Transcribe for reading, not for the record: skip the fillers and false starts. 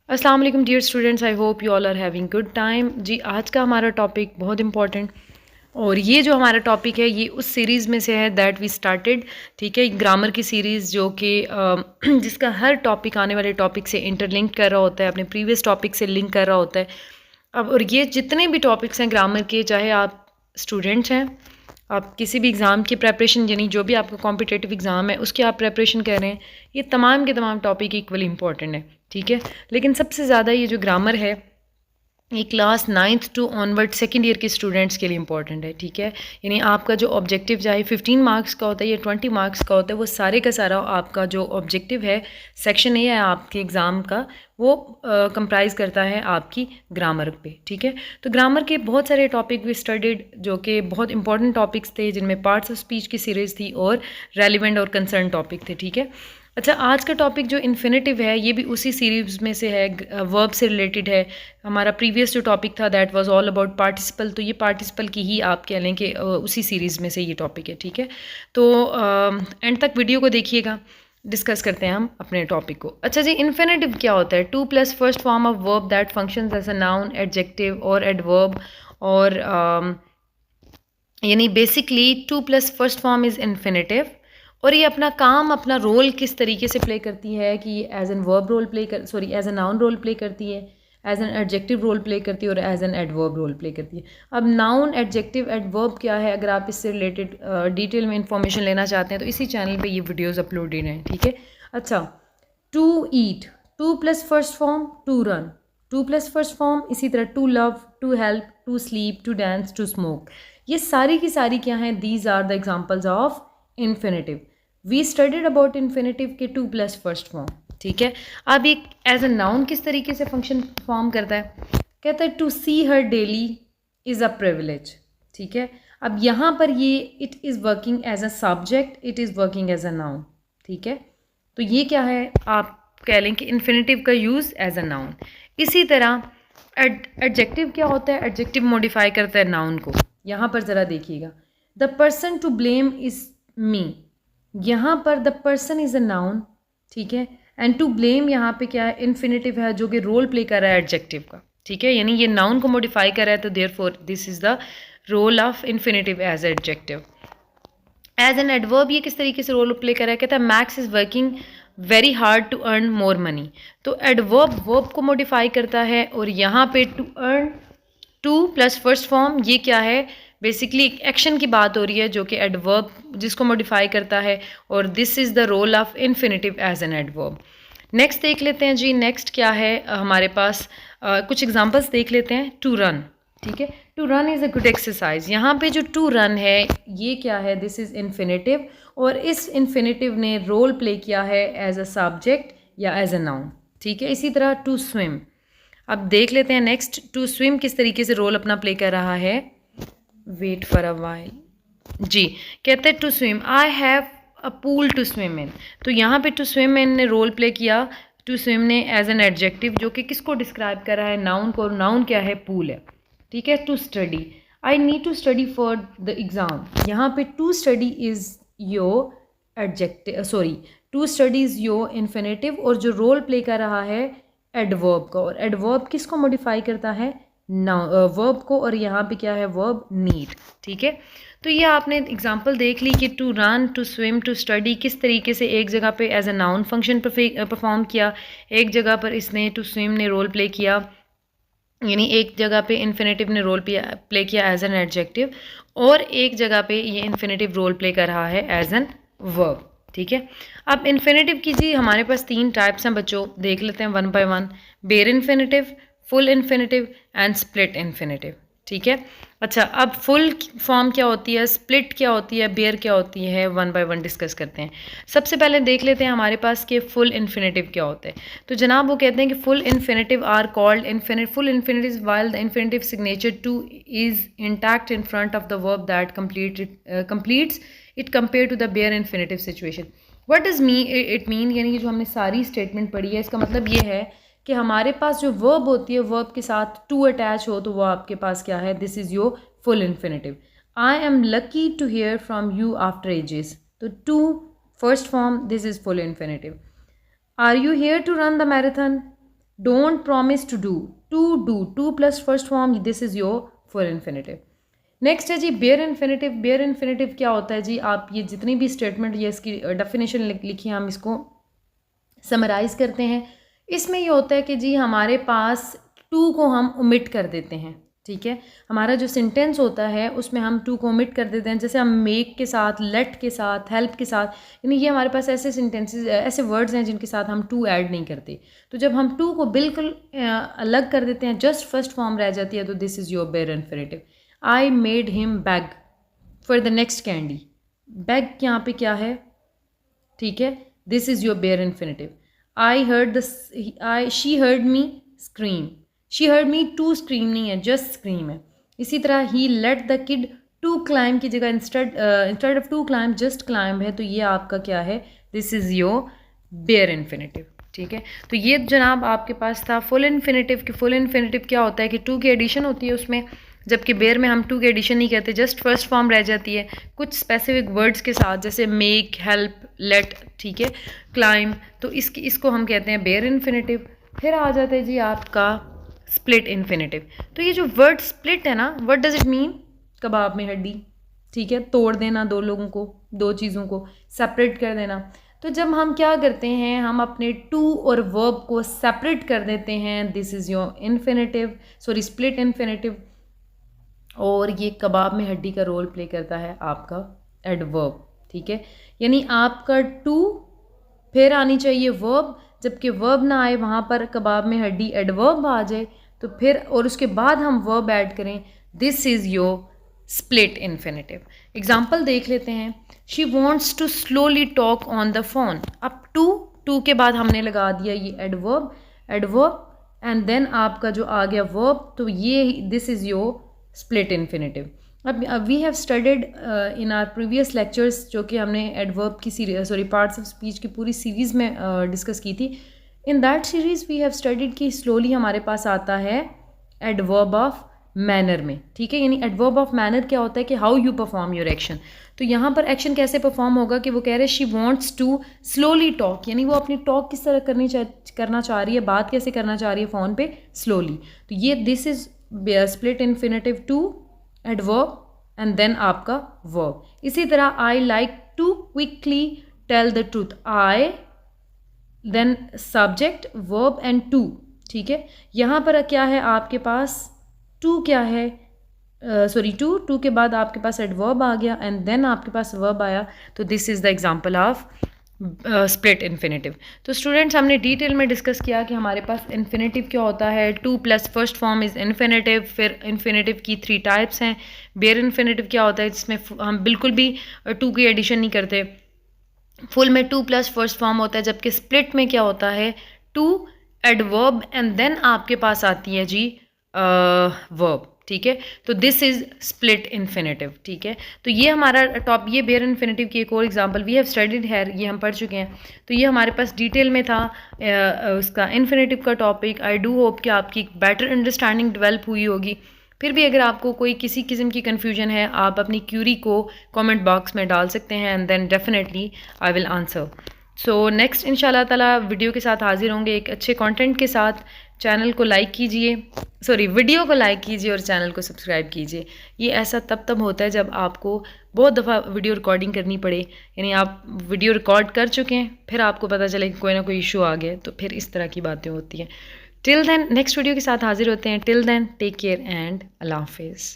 अस्सलाम वालेकुम dear students, I hope you all are having good time. जी, आज का हमारा टॉपिक बहुत इंपॉर्टेंट, और ये जो हमारा टॉपिक है ये उस सीरीज़ में से है दैट वी स्टार्टेड। ठीक है, ग्रामर की सीरीज़ जो कि जिसका हर टॉपिक आने वाले टॉपिक से इंटरलिंक कर रहा होता है, अपने प्रीवियस टॉपिक से लिंक कर रहा होता है। अब और ये जितने भी टॉपिक्स हैं ग्रामर के, चाहे आप स्टूडेंट्स हैं, आप किसी भी एग्ज़ाम की प्रेपरेशन, यानी जो भी आपका कॉम्पिटिटिव एग्ज़ाम है उसकी आप प्रेपरेशन कर रहे हैं, ये तमाम के तमाम टॉपिक इक्वली इंपॉर्टेंट है। ठीक है, लेकिन सबसे ज़्यादा ये जो ग्रामर है ये class 9th to onward second year के स्टूडेंट्स के लिए इंपॉर्टेंट है। ठीक है, यानी आपका जो ऑब्जेक्टिव चाहे 15 मार्क्स का होता है या 20 मार्क्स का होता है, वो सारे का सारा आपका जो ऑब्जेक्टिव है सेक्शन ए है आपके एग्ज़ाम का, वो कंप्राइज करता है आपकी ग्रामर पे। ठीक है, तो ग्रामर के बहुत सारे टॉपिक भी स्टडीड जो कि बहुत इंपॉर्टेंट टॉपिक्स थे, जिनमें पार्ट्स ऑफ स्पीच की सीरीज़ थी और रेलिवेंट और कंसर्न टॉपिक थे। ठीक है, अच्छा, आज का टॉपिक जो इन्फिनेटिव है ये भी उसी सीरीज़ में से है, वर्ब से रिलेटेड है। हमारा प्रीवियस जो टॉपिक था that was all about participle, तो ये पार्टिसिपल की ही आप कह लें कि उसी सीरीज़ में से ये टॉपिक है। ठीक है, तो एंड तक वीडियो को देखिएगा, डिस्कस करते हैं हम अपने टॉपिक को। अच्छा जी, इन्फिनेटिव क्या होता है? To plus first form of verb that functions as a noun, adjective और एडवर्ब, और यानी basically to plus first form is infinitive, और ये अपना काम, अपना रोल किस तरीके से प्ले करती है कि as an verb role play कर sorry as an noun role play करती है, as an adjective role play करती है और as an adverb role play करती है। अब नाउन, एडजेक्टिव, एडवर्ब क्या है, अगर आप इससे रिलेटेड डिटेल में इंफॉर्मेशन लेना चाहते हैं तो इसी चैनल पे ये वीडियोस अपलोडेड हैं। ठीक है, अच्छा, to eat, to plus first form to run, to plus first form इसी तरह to love, to help, to sleep, to dance, to smoke, ये सारी की सारी क्या हैं? These are the examples of infinitive. We studied about infinitive के to plus first form. ठीक है, अब एक एज अ नाउन किस तरीके से फंक्शन फॉर्म करता है? कहता है to see her daily is a privilege. ठीक है, अब यहाँ पर ये it is working as a subject, it is working as a noun. ठीक है, तो ये क्या है, आप कह लें कि इन्फिनेटिव का यूज़ एज अ नाउन। इसी तरह एडजेक्टिव क्या होता है? एडजेक्टिव मॉडिफाई करता है नाउन को। यहाँ पर ज़रा देखिएगा, the person to blame is me, यहाँ पर the person is a noun. ठीक है, एंड टू ब्लेम यहाँ पे क्या है? इन्फिनेटिव है जो कि रोल प्ले कर रहा है एडजेक्टिव का। ठीक है, यानी ये नाउन को मॉडिफाई कर रहा है, तो therefore this is the role of infinitive as adjective. As an adverb ये किस तरीके से रोल प्ले कर रहा है? कहता है Max is working very hard to earn more money, तो एडवर्ब वर्ब को मॉडिफाई करता है, और यहाँ पे to earn, to plus first form, ये क्या है? बेसिकली एक एक्शन की बात हो रही है जो कि एडवर्ब जिसको मॉडिफाई करता है, और this is the role of infinitive as an adverb. Next देख लेते हैं जी, नेक्स्ट क्या है हमारे पास? कुछ एग्जांपल्स देख लेते हैं। टू रन, ठीक है, to run is a good exercise, यहाँ पे जो टू रन है ये क्या है? दिस इज़ इन्फिनेटिव, और इस इन्फिनेटिव ने रोल प्ले किया है एज अ सब्जेक्ट या एज अ नाउन। ठीक है, इसी तरह टू स्विम, अब देख लेते हैं नेक्स्ट, टू स्विम किस तरीके से रोल अपना प्ले कर रहा है। वेट फॉर अ वाइल, जी, कहते हैं to swim I have a pool to swim in, तो यहाँ पे टू स्विम इन ने रोल प्ले किया, टू स्विम ने एज एन एडजेक्टिव जो कि किसको डिस्क्राइब कर रहा है? नाउन को, नाउन क्या है? पूल है। ठीक है, to study, I need to study for the exam, यहाँ पे to study is your adjective, sorry, to study is your infinitive, और जो रोल प्ले कर रहा है एडवर्ब का, और एडवर्ब किसको मॉडिफाई करता है? वर्ब को, और यहाँ पे क्या है? Verb need. ठीक है, तो ये आपने एग्जांपल देख ली कि to run, to swim, to study किस तरीके से एक जगह पे as a noun function perform किया, एक जगह पर इसने टू स्विम ने रोल प्ले किया, यानी एक जगह पे इन्फिनेटिव ने रोल प्ले किया एज एन एडजेक्टिव, और एक जगह पे ये इन्फिनेटिव रोल प्ले कर रहा है एज एन वर्ब। ठीक है, अब इन्फिनेटिव की जी हमारे पास तीन टाइप्स हैं बच्चों, देख लेते हैं one by one. Bare infinitive, full infinitive and split infinitive. ठीक है, अच्छा, अब फुल फॉर्म क्या होती है, स्प्लिट क्या होती है, बेयर क्या होती है, वन बाय वन डिस्कस करते हैं। सबसे पहले देख लेते हैं हमारे पास कि फुल इन्फिनेटिव क्या होता है। तो जनाब वो कहते हैं कि full infinitive are called full infinitive while the infinitive signature to is intact in front of the verb that completes it compare to the bare infinitive situation. What does it mean, यानी कि जो हमने सारी statement पढ़ी है इसका मतलब ये है कि हमारे पास जो वर्ब होती है, वर्ब के साथ टू अटैच हो तो वो आपके पास क्या है? This is your full infinitive. I am lucky to hear from you after ages, तो to first form, this is full infinitive. Are you here to run the marathon, don't promise to do to plus first form, this is your full infinitive. Next है जी bare infinitive. Bare infinitive क्या होता है जी, आप ये जितनी भी statement ये इसकी डेफिनेशन लिखी है, हम इसको समराइज़ करते हैं। इसमें ये होता है कि जी हमारे पास टू को हम ओमिट कर देते हैं, ठीक है। हमारा जो सेंटेंस होता है उसमें हम टू को ओमिट कर देते हैं, जैसे हम मेक के साथ, लेट के साथ, हेल्प के साथ, यानी ये हमारे पास ऐसे सेंटेंसेस, ऐसे वर्ड्स हैं जिनके साथ हम टू ऐड नहीं करते। तो जब हम टू को बिल्कुल अलग कर देते हैं, जस्ट फर्स्ट फॉर्म रह जाती है, तो this is your bare infinitive. I made him beg for the next candy. Beg यहाँ पे क्या है, ठीक है, this is your bare infinitive. She heard me scream. She heard me to scream नहीं है, जस्ट स्क्रीम है। इसी तरह ही let the kid to climb की जगह instead of to climb just climb है, तो ये आपका क्या है, this is your bare infinitive, ठीक है। तो ये जनाब आपके पास था फुल इन्फिनेटिव। कि फुल इन्फिनेटिव क्या होता है कि टू की एडिशन होती है उसमें, जबकि बेयर में हम टू की एडिशन नहीं करते, जस्ट फर्स्ट फॉर्म रह जाती है कुछ स्पेसिफिक वर्ड्स के साथ, जैसे मेक, हेल्प, लेट, ठीक है, क्लाइम। तो इसको हम कहते हैं बेयर इन्फिनेटिव। फिर आ जाता है जी आपका स्प्लिट इन्फिनेटिव। तो ये जो वर्ड स्प्लिट है ना, व्हाट डज इट मीन, कबाब में हड्डी, ठीक है, तोड़ देना दो लोगों को, दो चीज़ों को सेपरेट कर देना। तो जब हम क्या करते हैं, हम अपने टू और वर्ब को सेपरेट कर देते हैं, this is your infinitive, sorry split infinitive. और ये कबाब में हड्डी का रोल प्ले करता है आपका एडवर्ब, ठीक है। यानी आपका टू फिर आनी चाहिए वर्ब, जबकि वर्ब ना आए वहाँ पर कबाब में हड्डी एडवर्ब आ जाए, तो फिर और उसके बाद हम वर्ब ऐड करें, this is your split infinitive. Example देख लेते हैं। She wants to slowly talk on the phone. अब टू के बाद हमने लगा दिया ये एडवर्ब एंड देन आपका जो आ गया वर्ब, तो ये this is your split infinitive. अब we have studied in our previous lectures, जो कि हमने एडवर्ब की पार्ट्स ऑफ स्पीच की पूरी सीरीज़ में डिस्कस की थी। In that series we have studied कि स्लोली हमारे पास आता है एडवर्ब ऑफ मैनर में, ठीक है। यानी एडवर्ब ऑफ मैनर क्या होता है कि how you perform your action. तो यहाँ पर एक्शन कैसे परफॉर्म होगा कि वो कह रहे हैं she wants to slowly talk, यानी वो अपनी टॉक किस तरह करना चाह रही है, बात कैसे करना चाह रही है फ़ोन पे, स्लोली। तो ये this is split infinitive to adverb and then आपका वर्ब। इसी तरह I like to quickly tell the truth, I then subject verb and to, ठीक है। यहाँ पर क्या है आपके पास, टू क्या है, टू के बाद आपके पास एडवर्ब आ गया एंड देन आपके पास वर्ब आया, तो this is the example of split infinitive. तो स्टूडेंट्स हमने डिटेल में डिस्कस किया कि हमारे पास इन्फिनेटिव क्या होता है, to plus first form is infinitive. फिर इन्फिनेटिव की 3 टाइप्स हैं। बेयर इन्फिनेटिव क्या होता है, जिसमें हम बिल्कुल भी टू की एडिशन नहीं करते, फुल में टू प्लस फर्स्ट फॉर्म होता है। जबकि स्प्लिट में क्या होता है, टू एडवर्ब एंड देन आपके पास आती है जी वर्ब, ठीक है। तो दिस इज़ स्प्लिट इन्फिनेटिव, ठीक है। तो ये हमारा ये बेयर इन्फिनेटिव की एक और एग्जांपल वी हैव स्टडीड है, ये हम पढ़ चुके हैं। तो ये हमारे पास डिटेल में था उसका इन्फिनेटिव का टॉपिक। आई डू होप कि आपकी बेटर अंडरस्टैंडिंग डेवलप हुई होगी। फिर भी अगर आपको कोई किसी किस्म की कन्फ्यूजन है, आप अपनी क्यूरी को कमेंट बॉक्स में डाल सकते हैं and then definitely I will answer. So next इंशाल्लाह ताला वीडियो के साथ हाजिर होंगे एक अच्छे कंटेंट के साथ। चैनल को लाइक कीजिए, वीडियो को लाइक कीजिए और चैनल को सब्सक्राइब कीजिए। ये ऐसा तब होता है जब आपको बहुत दफ़ा वीडियो रिकॉर्डिंग करनी पड़े, यानी आप वीडियो रिकॉर्ड कर चुके हैं, फिर आपको पता चले कि कोई ना कोई इशू आ गया, तो फिर इस तरह की बातें होती हैं। टिल देन नेक्स्ट वीडियो के साथ हाजिर होते हैं। Till then take care and Allah हाफिज़।